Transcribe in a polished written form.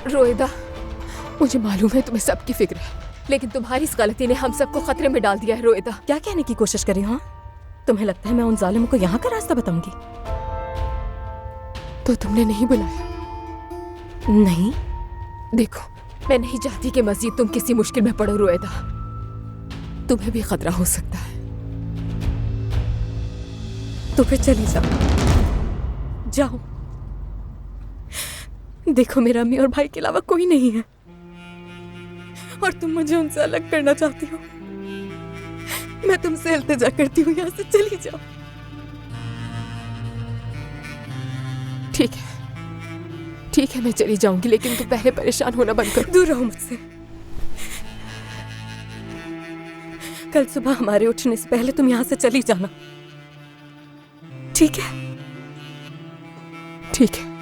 रोएदा, मुझे मालूम है तुम्हें सबकी फिक्र है, लेकिन तुम्हारी इस गलती ने हम सबको खतरे में डाल दिया है। रोएदा, क्या कहने की कोशिश करी? हाँ, तुम्हें लगता है मैं उन जालिमों को यहाँ का रास्ता बताऊंगी? तो तुमने नहीं बुलाया? नहीं। देखो, मैं नहीं चाहती कि मजीद तुम किसी मुश्किल में पड़ो। रोएदा, तुम्हें भी खतरा हो सकता है। तो फिर चली जाओ, जाओ। देखो, मेरा अम्मी और भाई के अलावा कोई नहीं है, और तुम मुझे उनसे अलग करना चाहती हो। मैं तुमसे इल्तिजा करती हूँ, यहाँ से चली जाओ। ठीक है, ठीक है, मैं चली जाऊंगी, लेकिन तुम पहले परेशान होना बंद करो। दूर रहो मुझसे। कल सुबह हमारे उठने से पहले तुम यहाँ से चली जाना, ठीक है? ठीक है।